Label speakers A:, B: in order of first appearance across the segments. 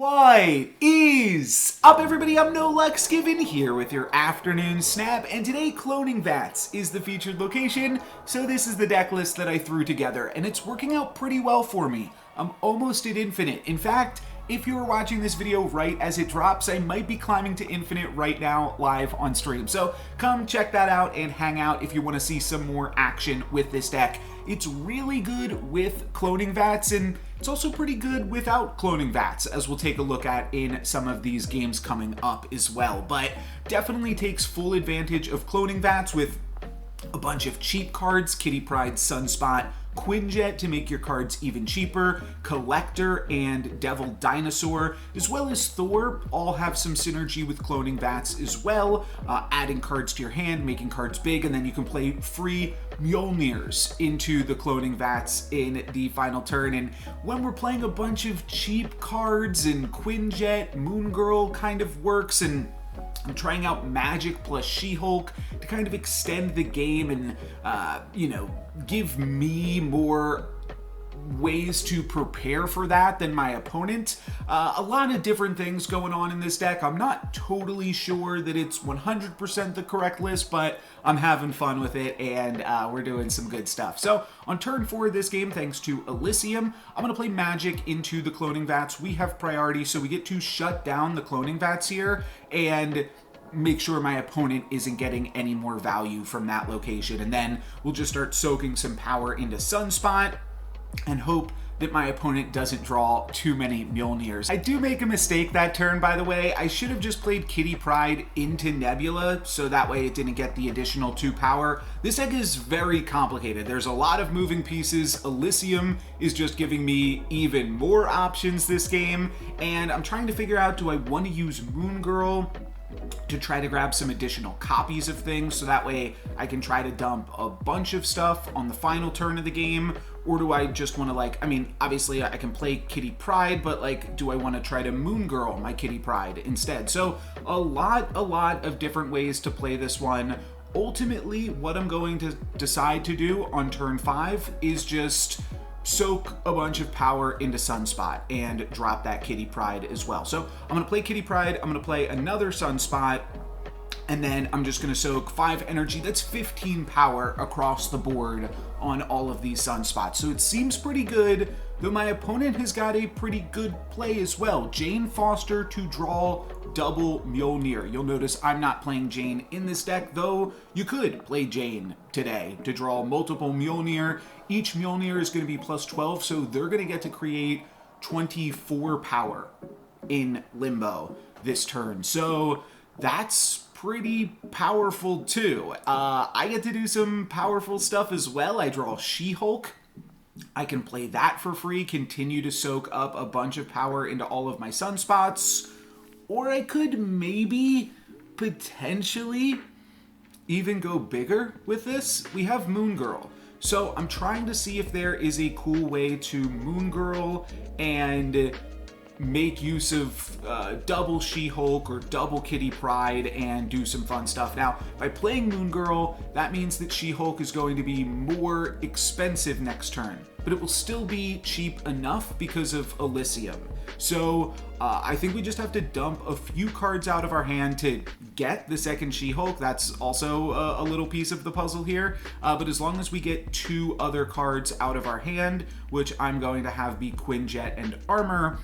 A: What is up, everybody? I'm NoLuxGiven here with your afternoon snap, and today Cloning Vats is the featured location, so this is the deck list that I threw together, and it's working out pretty well for me. I'm almost at Infinite. In fact, if you are watching this video right as it drops, I might be climbing to Infinite right now live on stream. So come check that out and hang out if you want to see some more action with this deck. It's really good with Cloning Vats, and it's also pretty good without Cloning Vats, as we'll take a look at in some of these games coming up as well. But definitely takes full advantage of Cloning Vats with a bunch of cheap cards, Kitty Pryde, Sunspot, Quinjet to make your cards even cheaper, Collector and Devil Dinosaur, as well as Thor, all have some synergy with Cloning Vats as well, adding cards to your hand, making cards big, and then you can play free Mjolnirs into the Cloning Vats in the final turn. And when we're playing a bunch of cheap cards, and Quinjet, Moon Girl kind of works, and I'm trying out Magic plus She-Hulk to kind of extend the game and, give me more ways to prepare for that than my opponent. A lot of different things going on in this deck. I'm not totally sure that it's 100% the correct list, but I'm having fun with it, and we're doing some good stuff. So on turn 4 of this game, thanks to Elysium, I'm going to play Magic into the Cloning Vats. We have priority, so we get to shut down the Cloning Vats here and make sure my opponent isn't getting any more value from that location. And then we'll just start soaking some power into Sunspot and hope that my opponent doesn't draw too many Mjolnirs. I do make a mistake that turn, by the way. I should have just played Kitty Pryde into Nebula, so that way it didn't get the additional 2 power. This deck is very complicated. There's a lot of moving pieces. Elysium is just giving me even more options this game, and I'm trying to figure out, do I want to use Moon Girl to try to grab some additional copies of things, so that way I can try to dump a bunch of stuff on the final turn of the game? Or do I just want to, obviously I can play Kitty Pryde, but do I want to try to Moon Girl my Kitty Pryde instead? So a lot of different ways to play this one. Ultimately, what I'm going to decide to do on turn 5 is just soak a bunch of power into Sunspot and drop that Kitty Pryde as well. So I'm going to play Kitty Pryde, I'm going to play another Sunspot, and then I'm just going to soak 5 energy. That's 15 power across the board on all of these Sunspots. So it seems pretty good, though my opponent has got a pretty good play as well. Jane Foster to draw double Mjolnir. You'll notice I'm not playing Jane in this deck, though you could play Jane today to draw multiple Mjolnir. Each Mjolnir is going to be plus 12, so they're going to get to create 24 power in Limbo this turn. So that's pretty powerful too. I get to do some powerful stuff as well. I draw She-Hulk. I can play that for free, continue to soak up a bunch of power into all of my Sunspots. Or I could maybe, potentially, even go bigger with this. We have Moon Girl. So I'm trying to see if there is a cool way to Moon Girl and make use of double She-Hulk or double Kitty Pryde and do some fun stuff. Now, by playing Moon Girl, that means that She-Hulk is going to be more expensive next turn, but it will still be cheap enough because of Elysium. So I think we just have to dump a few cards out of our hand to get the second She-Hulk. That's also a little piece of the puzzle here. But as long as we get 2 other cards out of our hand, which I'm going to have be Quinjet and Armor,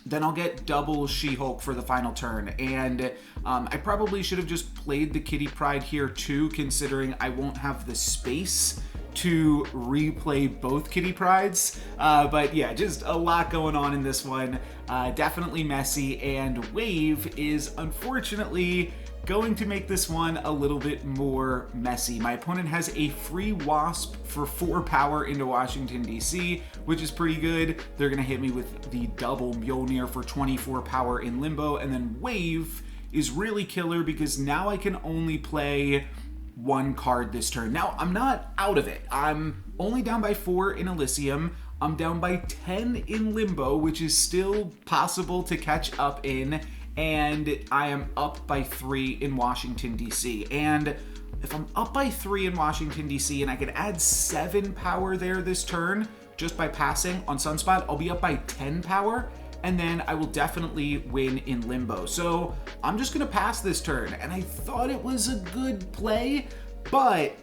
A: then I'll get double She-Hulk for the final turn. And I probably should have just played the Kitty Pryde here too, considering I won't have the space to replay both Kitty Prydes. But yeah, just a lot going on in this one. Definitely messy, and Wave is unfortunately going to make this one a little bit more messy. My opponent has a free Wasp for 4 power into Washington, D.C., which is pretty good. They're going to hit me with the double Mjolnir for 24 power in Limbo, and then Wave is really killer because now I can only play 1 card this turn. Now, I'm not out of it. I'm only down by 4 in Elysium. I'm down by 10 in Limbo, which is still possible to catch up in, and I am up by 3 in Washington, D.C. And if I'm up by 3 in Washington, D.C., and I can add 7 power there this turn just by passing on Sunspot, I'll be up by 10 power, and then I will definitely win in Limbo. So I'm just gonna pass this turn, and I thought it was a good play, but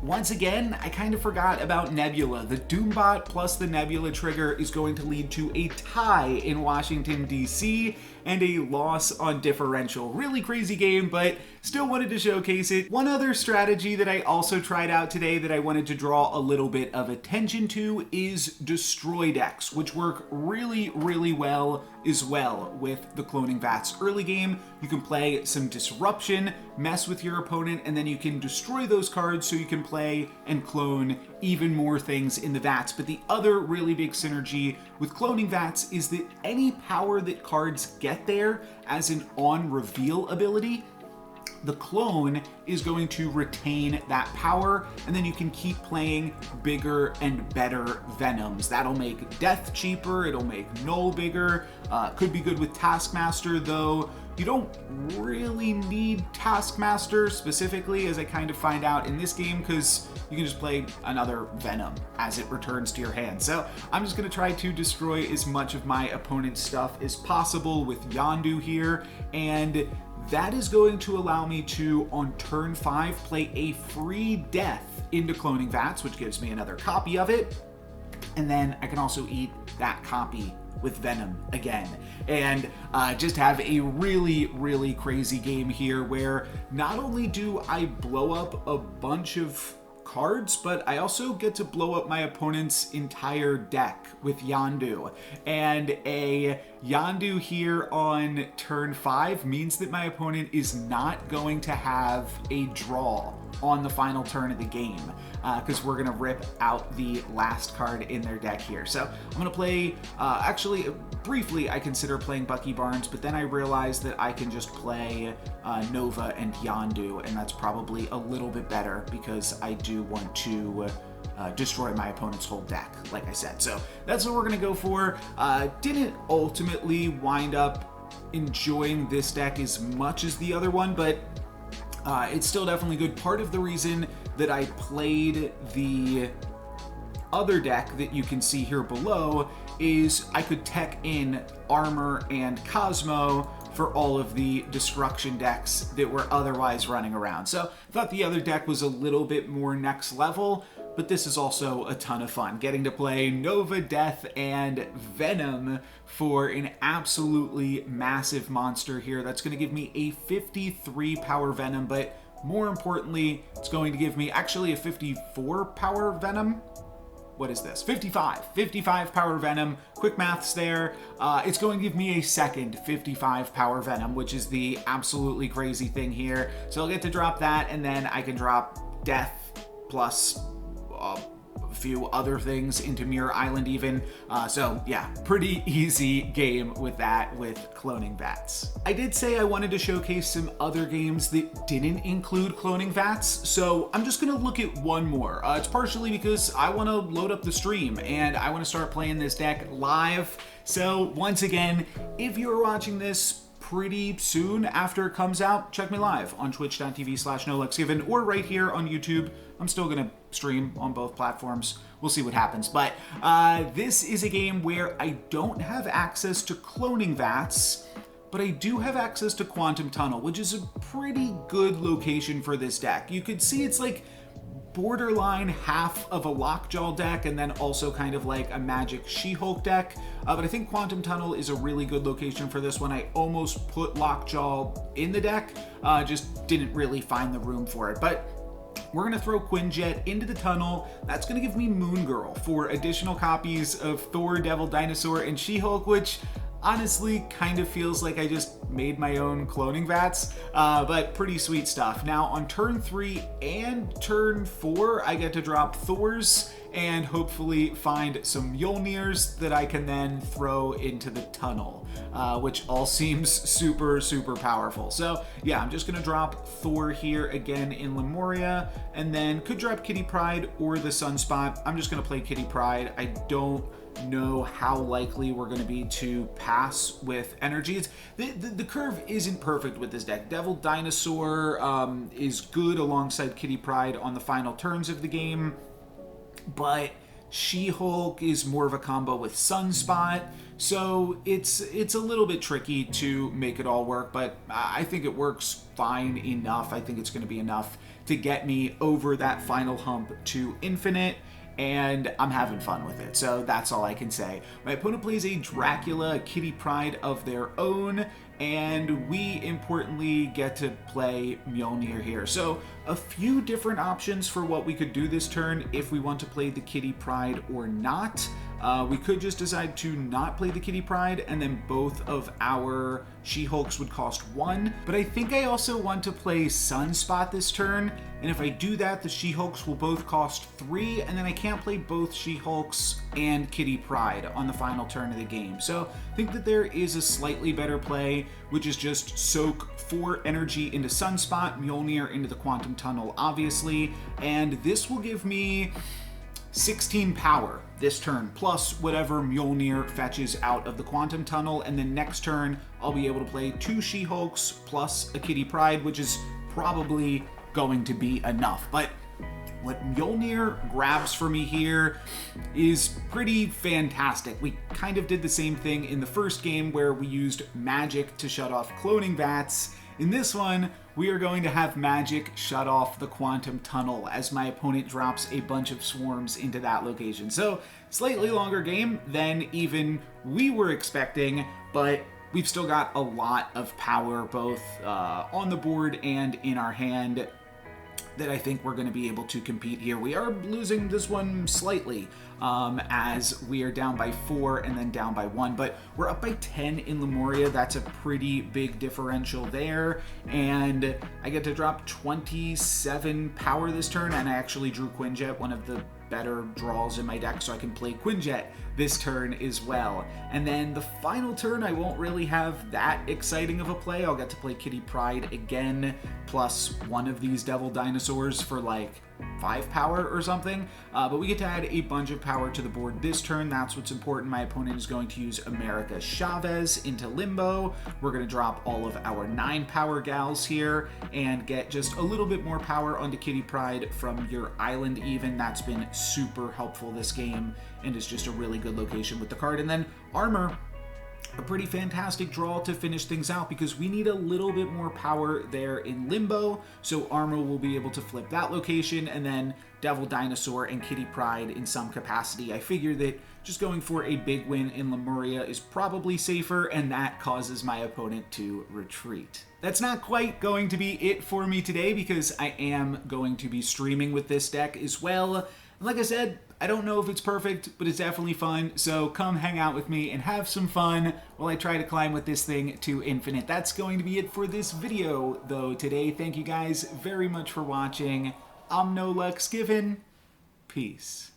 A: once again, I kind of forgot about Nebula. The Doombot plus the Nebula trigger is going to lead to a tie in Washington, D.C., and a loss on differential. Really crazy game, but still wanted to showcase it. One other strategy that I also tried out today that I wanted to draw a little bit of attention to is destroy decks, which work really, really well as well with the Cloning Vats. Early game, you can play some disruption, mess with your opponent, and then you can destroy those cards so you can play and clone even more things in the Vats. But the other really big synergy with Cloning Vats is that any power that cards get there as an on reveal ability, the clone is going to retain that power, and then you can keep playing bigger and better Venoms. That'll make Death cheaper, it'll make Null bigger, could be good with Taskmaster, though you don't really need Taskmaster specifically, as I kind of find out in this game, because you can just play another Venom as it returns to your hand. So I'm just going to try to destroy as much of my opponent's stuff as possible with Yondu here, and that is going to allow me to, on turn 5, play a free death into Cloning Vats, which gives me another copy of it, and then I can also eat that copy with Venom again, and just have a really, really crazy game here where not only do I blow up a bunch of cards, but I also get to blow up my opponent's entire deck with Yondu. And a Yondu here on turn 5 means that my opponent is not going to have a draw on the final turn of the game, because we're gonna rip out the last card in their deck here. So I'm gonna play, actually, briefly I consider playing Bucky Barnes, but then I realized that I can just play Nova and Yondu, and that's probably a little bit better because I do want to destroy my opponent's whole deck, like I said. So that's what we're gonna go for. Didn't ultimately wind up enjoying this deck as much as the other one, but it's still definitely good. Part of the reason that I played the other deck that you can see here below is I could tech in Armor and Cosmo for all of the destruction decks that were otherwise running around. So I thought the other deck was a little bit more next level, but this is also a ton of fun. Getting to play Nova, Death, and Venom for an absolutely massive monster here. That's going to give me a 53 power Venom, but more importantly, it's going to give me actually a 54 power Venom. What is this? 55 power Venom. Quick maths there. It's going to give me a second 55 power Venom, which is the absolutely crazy thing here. So I'll get to drop that, and then I can drop Death plus a few other things into Mirror Island even. So yeah, pretty easy game with that, with Cloning Vats. I did say I wanted to showcase some other games that didn't include Cloning Vats, so I'm just gonna look at one more. It's partially because I wanna load up the stream and I wanna start playing this deck live. So once again, if you're watching this pretty soon after it comes out, check me live on twitch.tv/NoLuxGiven or right here on YouTube. I'm still gonna stream on both platforms. We'll see what happens. But this is a game where I don't have access to Cloning Vats, but I do have access to Quantum Tunnel, which is a pretty good location for this deck. You could see it's like borderline half of a Lockjaw deck and then also kind of like a Magic She-Hulk deck. But I think Quantum Tunnel is a really good location for this one. I almost put Lockjaw in the deck, just didn't really find the room for it. But we're gonna throw Quinjet into the tunnel. That's gonna give me Moon Girl for additional copies of Thor, Devil Dinosaur, and She-Hulk, which honestly kind of feels like I just made my own Cloning Vats, but pretty sweet stuff. Now on turn 3 and turn 4, I get to drop Thors and hopefully find some Mjolnirs that I can then throw into the tunnel, which all seems super, super powerful. So yeah, I'm just gonna drop Thor here again in Lemuria, and then could drop Kitty Pryde or the Sunspot. I'm just gonna play Kitty Pryde. I don't know how likely we're going to be to pass with energies. The curve isn't perfect with this deck. Devil Dinosaur is good alongside Kitty Pryde on the final turns of the game, but She-Hulk is more of a combo with Sunspot, so it's a little bit tricky to make it all work, but I think it works fine enough. I think it's going to be enough to get me over that final hump to Infinite, and I'm having fun with it, so that's all I can say. My opponent plays a Dracula, a Kitty Pryde of their own, and we importantly get to play Mjolnir here. So a few different options for what we could do this turn if we want to play the Kitty Pryde or not. We could just decide to not play the Kitty Pryde, and then both of our She-Hulks would cost 1. But I think I also want to play Sunspot this turn, and if I do that, the She-Hulks will both cost 3, and then I can't play both She-Hulks and Kitty Pryde on the final turn of the game. So I think that there is a slightly better play, which is just soak 4 energy into Sunspot, Mjolnir into the Quantum Tunnel, obviously, and this will give me 16 power this turn, plus whatever Mjolnir fetches out of the Quantum Tunnel, and then next turn I'll be able to play 2 She-Hulks plus a Kitty Pryde, which is probably going to be enough. But what Mjolnir grabs for me here is pretty fantastic. We kind of did the same thing in the first game where we used magic to shut off cloning vats. In this one, we are going to have magic shut off the Quantum Tunnel as my opponent drops a bunch of swarms into that location. So, slightly longer game than even we were expecting, but we've still got a lot of power both on the board and in our hand that I think we're going to be able to compete here. We are losing this one slightly as we are down by 4 and then down by 1, but we're up by 10 in Lemuria. That's a pretty big differential there, and I get to drop 27 power this turn, and I actually drew Quinjet, one of the better draws in my deck, so I can play Quinjet this turn as well. And then the final turn, I won't really have that exciting of a play. I'll get to play Kitty Pryde again, plus one of these Devil Dinosaurs for like 5 power or something, but we get to add a bunch of power to the board this turn. That's what's important. My opponent is going to use America Chavez into Limbo. We're going to drop all of our 9 power gals here and get just a little bit more power onto Kitty Pryde from your island even. That's been super helpful this game and is just a really good location with the card. And then Armor, a pretty fantastic draw to finish things out because we need a little bit more power there in Limbo, so Armor will be able to flip that location, and then Devil Dinosaur and Kitty Pryde in some capacity. I figure that just going for a big win in Lemuria is probably safer, and that causes my opponent to retreat. That's not quite going to be it for me today because I am going to be streaming with this deck as well. Like I said, I don't know if it's perfect, but it's definitely fun, so come hang out with me and have some fun while I try to climb with this thing to Infinite. That's going to be it for this video, though, today. Thank you guys very much for watching. I'm No Lux Given. Peace.